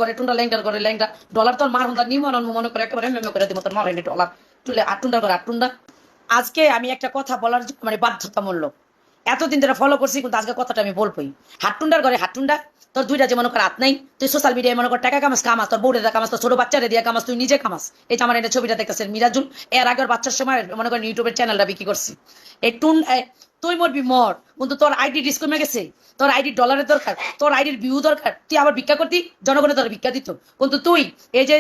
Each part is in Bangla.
করে টুন্ডা ল্যাংটার করে ল্যাংটা ডলার তোর মার হুন্দা নিমন মনে করে একেবারে মেমে করে দিব তোর মারেনি ডলার তুলে আটুন্ডা করে আটুন্ডা। আজকে আমি একটা কথা বলার মানে বাধ্যতামূলক, এতদিন ধরে ফলো করছি কিন্তু আজকে কথাটা আমি বলবোই। হাট্টুন্ডার ঘরে হাট্টুন্ডা, তোর দুইটা যে মনে কর হাত নাই, তুই সোশ্যাল মিডিয়ায় মনে কর টাকা কামাস কামাস, তোর বউরে কামাস, তোর ছোট বাচ্চারে দিয়ে কামাস, তুই নিজে কামাস। এই যে আমার এটা ছবিটা দেখতেছেন মিরাজুল, এর আগের বাচ্চার সময় মনে করেন ইউটিউবের চ্যানেলটা বিক্রি করছি। এই তুই মরবি মর, কিন্তু তোর আইডি ডিস কমে গেছে, তোর আইডি ডলারের দরকার, তোর আইডির ভিউ দরকার, তুই আবার ভিক্ষা করতি, জনগণের তোর ভিক্ষা দিত। কিন্তু তুই এই যে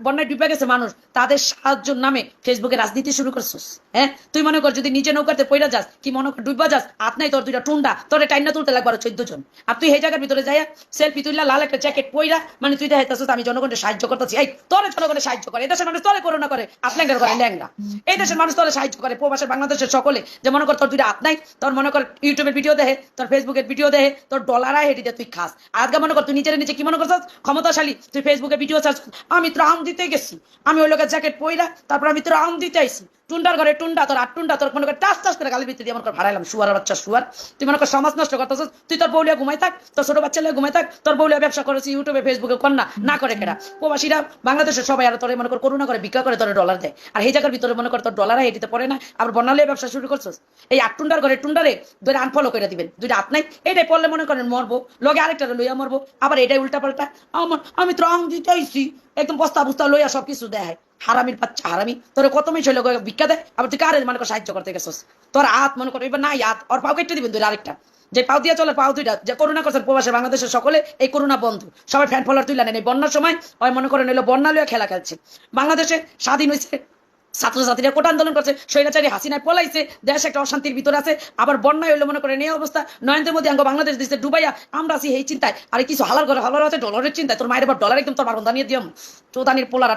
বন্যায় ডুবে গেছে মানুষ, তাদের সাহায্যের নামে ফেসবুকে রাজনীতি শুরু করছিস। হ্যাঁ, তুই মনে কর যদি নিজে নৌকাতে পয়রা যাস, কি মনে কর ডুববা যাস, হাত নাই তোর দুইটা টুন্ডা, তোর টাইনা তুলতে লাগবে আরো 14 জন। আর তুই এই জায়গার ভিতরে যাইয়া সেলফি তুললা, লাল একটা জ্যাকেট পয়রা, মানে তুই দেখাইতেছিস আমি জনগণকে সাহায্য করতেছি। এই তোরে জনগণের সাহায্য করে, এই দেশের মানুষ তোরে করোনা করে, আপনাদের করে ল্যাংরা। এই দেশের মানুষ তোরে সাহায্য করে, প্রবাসের বাংলাদেশের সকলে যে মনে কর তোর দুইটা হাত নাই, তোর মনে কর ইউটিউবের ভিডিও দেখে, তোর ফেসবুকের ভিডিও দেখে, তোর ডলার আয় হেঁটে তুই খাস। আজকে মনে কর তুই নিজের নিচে কি মনে করছিস ক্ষমতাশালী, তুই ফেসবুকে ভিডিও চার্জ, আমি ত্রাণ দিতে গেছি, আমি ওই লোকের জ্যাকেট পইরা তারপর আমি ত্রাণ দিতে আইছি। টুন্ডার ঘরে টুন্ডা, তোর আট টুন্ডা, তোর মনে কর টাস টাস করে গালির ভিতরে দিয়ে মনে কর ভাড়াইলাম শুয়ার বাচ্চা শুয়ার। তুই মনে কর সমাজ নষ্ট করতেছিস, তুই তোর বউলিয়া ঘুমাই থাক, তোর ছোট বাচ্চা লিয়ে ঘুমাই থাক, তোর বউলিয়া ব্যবসা করেছি ইউটিউবে ফেসবুকে কর না করে কেনা। প্রবাসীরা বাংলাদেশের সবাই আর তোরে মনে কর করুণা করে ভিক্ষা করে তোর ডলার দেয়, আর এই জায়গার ভিতরে মনে কর তোর ডলার এটিতে পড়ে না, আবার বর্ণালয়ে ব্যবসা শুরু করছিস। এই আট টুন্ডার ঘরে টুন্ডারে দুইটা আনফলো করে দিবেন, দুইটা হাত নাই, এটাই পড়লে মনে করেন মরবো, লগে আরেকটা লইয়া মরবো, আবার এটাই উল্টা পাল্টা আমি ত্রাণ দিতে আইছি, একদম বস্তা বস্তা লইয়া সবকিছু দেয়। হারামির বাচ্চা হারামি, তোর কত মেয়ে ছিল ভিক্ষা দেয়, আবার তুই কারে মনে কর সাহায্য করতে গেছিস। তোর হাত মনে কর এবার নাই হাত, ওর পাও কেটে দিবেন দুই আরেকটা, যে পাও দিয়ে চলে পাও দুইটা, যে করোনা করছেন প্রবাসে বাংলাদেশের সকলে, এই করোনা বন্ধু সবাই ফ্যান ফলোয়ার তুইলা নেন। এই বন্যার সময় ওই মনে করেন এলো বন্যা লইয়া খেলা খেলছে। বাংলাদেশে স্বাধীন হয়েছে, ছাত্রছাত্রীরা কোটা আন্দোলন করছে, স্বৈরাচারী হাসিনায় পলাইছে, দেশ একটা অশান্তির ভিতরে আছে, আবার বন্যায় হইলো মনে করেন এই অবস্থা, নরেন্দ্র মোদী আঙ্গ বাংলাদেশ দিচ্ছে ডুবাইয়া, আমরা আছি এই চিন্তায়, আর কিছু হালার ঘরে হালার আছে ডলারের চিন্তায়, তোর মায়ের এবার ডলার একদম তোর মারণ দানিয়ে দিয়ম চৌদানির পোলারা।